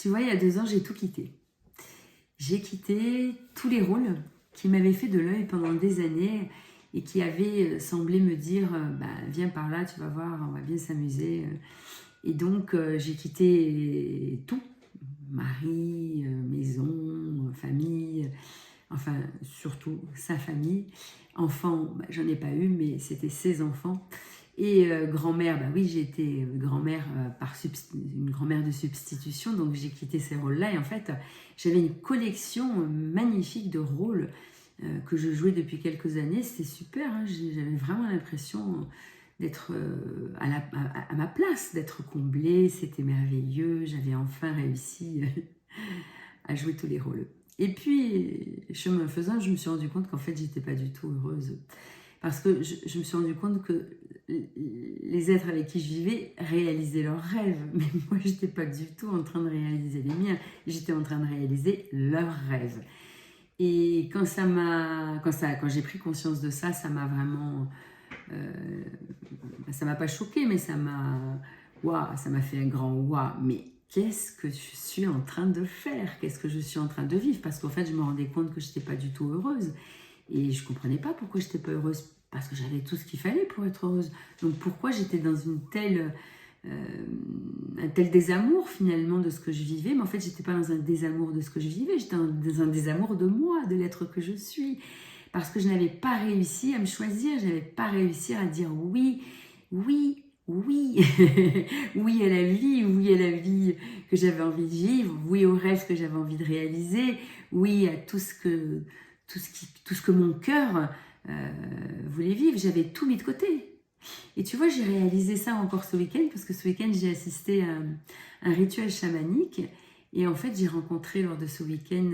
Tu vois, il y a 2 ans, j'ai tout quitté. J'ai quitté tous les rôles qui m'avaient fait de l'œil pendant des années et qui avaient semblé me dire bah, viens par là, tu vas voir, on va bien s'amuser. Et donc, j'ai quitté tout, mari, maison, famille, enfin, surtout sa famille. Enfants, bah, j'en ai pas eu, mais c'était ses enfants. Et grand-mère, bah oui, j'ai été grand-mère une grand-mère de substitution, donc j'ai quitté ces rôles-là. Et en fait, j'avais une collection magnifique de rôles que je jouais depuis quelques années. C'était super, hein. J'avais vraiment l'impression d'être à ma place, d'être comblée. C'était merveilleux. J'avais enfin réussi à jouer tous les rôles. Et puis, chemin faisant, je me suis rendu compte qu'en fait, j'étais pas du tout heureuse. Parce que je me suis rendu compte que les êtres avec qui je vivais réalisaient leurs rêves. Mais moi, je n'étais pas du tout en train de réaliser les miens. J'étais en train de réaliser leurs rêves. Et quand j'ai pris conscience de ça, ça m'a vraiment... ça m'a pas choqué, mais ça m'a fait un grand waouh. Mais qu'est-ce que je suis en train de faire? Qu'est-ce que je suis en train de vivre? Parce qu'en fait, je me rendais compte que je n'étais pas du tout heureuse. Et je ne comprenais pas pourquoi je n'étais pas heureuse, parce que j'avais tout ce qu'il fallait pour être heureuse. Donc pourquoi j'étais dans un tel désamour finalement de ce que je vivais, mais en fait j'étais pas dans un désamour de ce que je vivais, j'étais dans un désamour de moi, de l'être que je suis, parce que je n'avais pas réussi à me choisir, je n'avais pas réussi à dire oui, oui, oui, oui à la vie que j'avais envie de vivre, oui aux rêves que j'avais envie de réaliser, oui à tout ce que mon cœur voulait vivre. J'avais tout mis de côté. Et tu vois, j'ai réalisé ça encore ce week-end, parce que ce week-end, j'ai assisté à un rituel chamanique. Et en fait, j'ai rencontré lors de ce week-end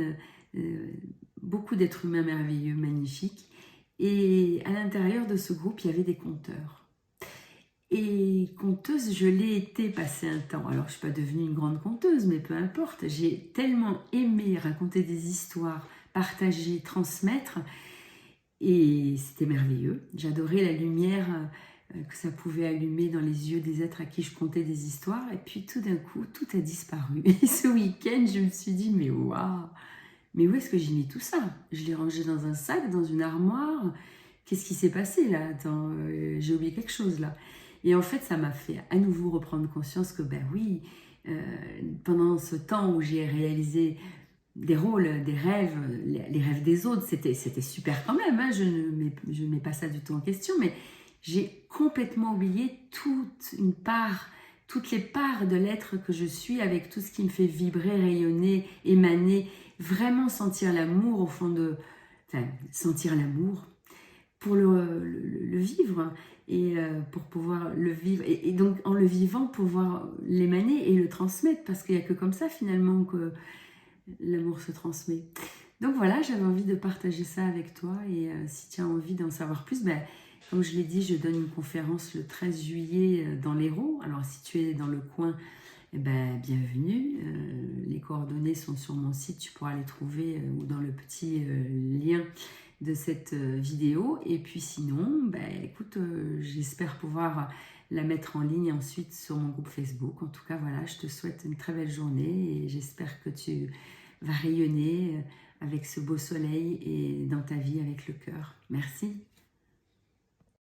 beaucoup d'êtres humains merveilleux, magnifiques. Et à l'intérieur de ce groupe, il y avait des conteurs. Et conteuse, je l'ai été passé un temps. Alors, je ne suis pas devenue une grande conteuse, mais peu importe. J'ai tellement aimé raconter des histoires, partager, transmettre. Et c'était merveilleux. J'adorais la lumière que ça pouvait allumer dans les yeux des êtres à qui je contais des histoires. Et puis tout d'un coup, tout a disparu. Et ce week-end, je me suis dit, mais waouh, mais où est-ce que j'ai mis tout ça? Je l'ai rangé dans un sac, dans une armoire. Qu'est-ce qui s'est passé là? Attends, j'ai oublié quelque chose là. Et en fait, ça m'a fait à nouveau reprendre conscience que, ben oui, pendant ce temps où j'ai réalisé des rôles, des rêves, les rêves des autres, c'était super quand même, hein, je ne mets pas ça du tout en question, mais j'ai complètement oublié toutes les parts de l'être que je suis, avec tout ce qui me fait vibrer, rayonner, émaner, vraiment sentir l'amour au fond de... Enfin, sentir l'amour pour le vivre et pour pouvoir le vivre. Et donc, en le vivant, pouvoir l'émaner et le transmettre, parce qu'il n'y a que comme ça, finalement, que l'amour se transmet. Donc voilà, j'avais envie de partager ça avec toi. Et si tu as envie d'en savoir plus, ben, comme je l'ai dit, je donne une conférence le 13 juillet dans l'Hérault. Alors si tu es dans le coin, eh ben, bienvenue. Les coordonnées sont sur mon site, tu pourras les trouver ou dans le petit lien de cette vidéo. Et puis sinon, ben, écoute, j'espère pouvoir la mettre en ligne ensuite sur mon groupe Facebook. En tout cas, voilà, je te souhaite une très belle journée et j'espère que tu vas rayonner avec ce beau soleil et dans ta vie avec le cœur. Merci.